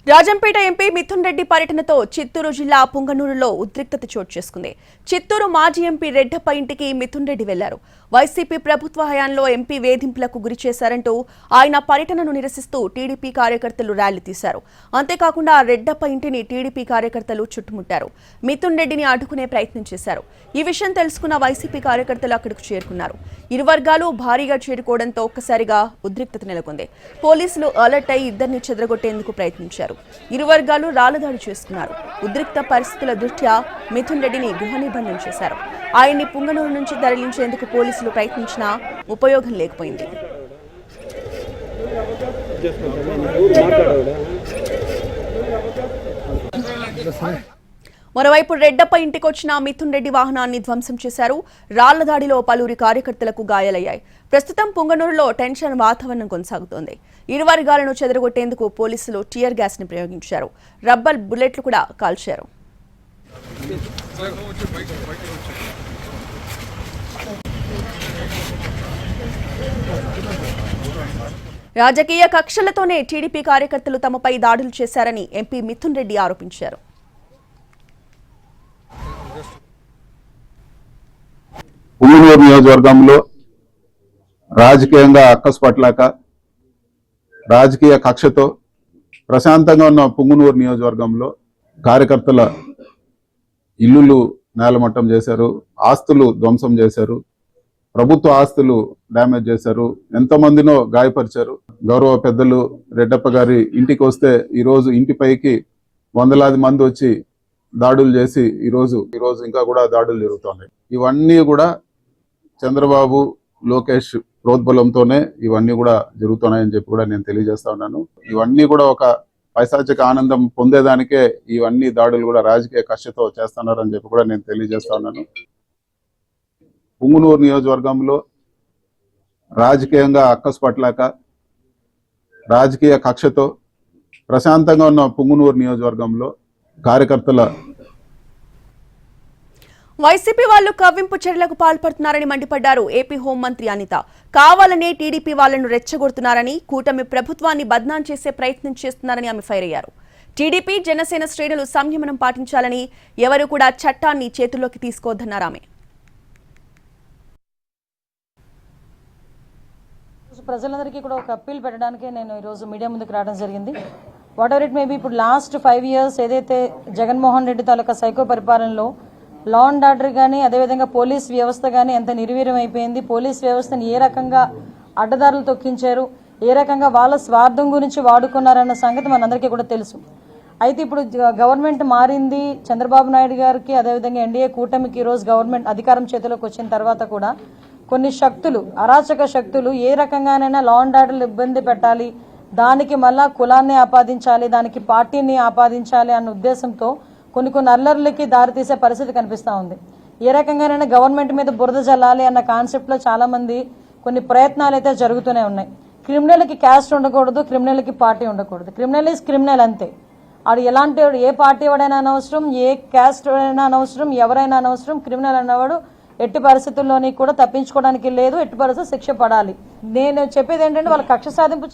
Rajampet MP Mithun Reddy పర్యటనతో Chittoor జిల్లా పుంగనూరులో ఉద్రిక్తత చోటు చేసుకుంది. చిత్తూరు మాజీ ఎంపీ రెడ్డప్ప ఇంటికి మిథున్ రెడ్డి వెళ్లారు. వైసీపీ ప్రభుత్వ హయాంలో ఎంపీ వేధింపులకు గురి చేశారంటూ ఆయన పర్యటనను నిరసిస్తూ టీడీపీ కార్యకర్తలు ర్యాలీ తీశారు. అంతేకాకుండా రెడ్డప్ప ఇంటిని టీడీపీ కార్యకర్తలు చుట్టుముట్టారు. మిథున్ రెడ్డిని అడ్డుకునే ప్రయత్నం చేశారు. ఈ విషయం తెలుసుకున్న వైసీపీ కార్యకర్తలు అక్కడికి చేరుకున్నారు. ఇరు వర్గాలు భారీగా చేరుకోవడంతో ఒక్కసారిగా ఉద్రిక్తత నెలకొంది. పోలీసులు అలర్ట్ అయి ఇద్దరిని చెదరగొట్టేందుకు ప్రయత్నించారు. ఇరు వర్గాలు రాళ్లదాడి చేసుకున్నారు. ఉద్రిక్త పరిస్థితుల దృష్ట్యా మిథున్ రెడ్డిని గృహ నిర్బంధం చేశారు. ఆయన్ని పుంగనూరు నుంచి తరలించేందుకు పోలీసులు ప్రయత్నించినా ఉపయోగం లేకపోయింది. మరోవైపు రెడ్డప్ప ఇంటికొచ్చిన మిథున్ రెడ్డి వాహనాన్ని ధ్వంసం చేశారు. రాళ్ల దాడిలో పలువురి కార్యకర్తలకు గాయాలయ్యాయి. ప్రస్తుతం పుంగనూరులో టెన్షన్ వాతావరణం కొనసాగుతోంది. ఇరు వర్గాలను చెదరగొట్టేందుకు పోలీసులు టియర్ గ్యాస్ ని ప్రయోగించారు. రబ్బర్ బుల్లెట్లు కూడా కాల్చారు. రాజకీయ కక్షలతోనే టీడీపీ కార్యకర్తలు తమపై దాడులు చేశారని ఎంపీ మిథున్ రెడ్డి ఆరోపించారు. పుంగనూరు నియోజకవర్గంలో రాజకీయంగా అక్కసుపట్లాక రాజకీయ కక్షతో ప్రశాంతంగా ఉన్న పుంగనూరు నియోజకవర్గంలో కార్యకర్తల ఇల్లులు నేలమట్టం చేశారు, ఆస్తులు ధ్వంసం చేశారు, ప్రభుత్వ ఆస్తులు డ్యామేజ్ చేశారు, ఎంతమందినో గాయపరిచారు. గౌరవ పెద్దలు రెడ్డప్ప గారి ఇంటికి వస్తే ఈరోజు ఇంటిపైకి వందలాది మంది వచ్చి దాడులు చేసి ఈరోజు ఇంకా కూడా దాడులు జరుగుతున్నాయి. ఇవన్నీ కూడా చంద్రబాబు లోకేష్ ప్రోద్బలంతోనే ఇవన్నీ కూడా జరుగుతున్నాయని చెప్పి కూడా నేను తెలియజేస్తా ఉన్నాను. ఇవన్నీ కూడా ఒక పైశాచిక ఆనందం పొందేదానికే ఇవన్నీ దాడులు కూడా రాజకీయ కక్షతో చేస్తున్నారని చెప్పి కూడా నేను తెలియజేస్తా ఉన్నాను. పుంగనూరు నియోజకవర్గంలో రాజకీయంగా అక్కసుపట్లాక రాజకీయ కక్షతో ప్రశాంతంగా ఉన్న పుంగనూరు నియోజకవర్గంలో కార్యకర్తల వైసీపీ వాళ్లు కవ్వింపు చర్యలకు పాల్పడుతున్నారని మండిపడ్డారు ఏపీ హోంమంత్రి అనిత. కావాలనే టీడీపీ వాళ్లను రెచ్చగొడుతున్నారని, కూటమి ప్రభుత్వాన్ని బద్నాం చేసే ప్రయత్నం చేస్తున్నారని ఆమె ఫైర్ అయ్యారు. టీడీపీ జనసేన శ్రేణులు సంయమనం పాటించాలని, ఎవరు కూడా చట్టాన్ని చేతుల్లోకి తీసుకోవద్దన్నారు ఆమె. ప్రజలందరికీ కూడా ఒక అప్పీల్ పెట్టడానికే నేను ఈరోజు మీడియా ముందుకు రావడం జరిగింది. వాట్ ఎవర్ ఇట్ మేబీ, ఇప్పుడు లాస్ట్ 5 years ఏదైతే జగన్మోహన్ రెడ్డి తాలూకా సైకో పరిపాలనలో లా అండ్ ఆర్డర్ కానీ అదేవిధంగా పోలీస్ వ్యవస్థ కానీ ఎంత నిర్వీర్యం అయిపోయింది, పోలీస్ వ్యవస్థను ఏ రకంగా అడ్డదారులు తొక్కించారు, ఏ రకంగా వాళ్ళ స్వార్థం గురించి వాడుకున్నారన్న సంగతి మనందరికీ కూడా తెలుసు. అయితే ఇప్పుడు గవర్నమెంట్ మారింది, చంద్రబాబు నాయుడు గారికి అదేవిధంగా ఎన్డీఏ కూటమికి ఈరోజు గవర్నమెంట్ అధికారం చేతిలోకి వచ్చిన తర్వాత కూడా కొన్ని శక్తులు, అరాచక శక్తులు ఏ రకంగానైనా లా అండ్ ఆర్డర్లు ఇబ్బంది పెట్టాలి, దానికి మళ్ళా కులాన్ని ఆపాదించాలి, దానికి పార్టీని ఆపాదించాలి అన్న ఉద్దేశంతో కొన్ని అల్లర్లకి దారితీసే పరిస్థితి కనిపిస్తూ ఉంది. ఏ రకంగానైనా గవర్నమెంట్ మీద బురద జల్లాలి అన్న కాన్సెప్ట్లో చాలా మంది కొన్ని ప్రయత్నాలు అయితే జరుగుతూనే ఉన్నాయి. క్రిమినల్కి క్యాస్ట్ ఉండకూడదు, క్రిమినల్కి పార్టీ ఉండకూడదు. క్రిమినల్ ఈజ్ క్రిమినల్ అంతే. ఆడు ఎలాంటి ఏ పార్టీ వాడైనా అనవసరం, ఏ క్యాస్ట్ అయినా అనవసరం, ఎవరైనా అనవసరం. క్రిమినల్ అన్నవాడు ఎట్టి పరిస్థితుల్లోని కూడా తప్పించుకోవడానికి లేదు, ఎట్టి పరిస్థితులు శిక్ష పడాలి. నేను చెప్పేది ఏంటంటే వాళ్ళ కక్ష సాధింపు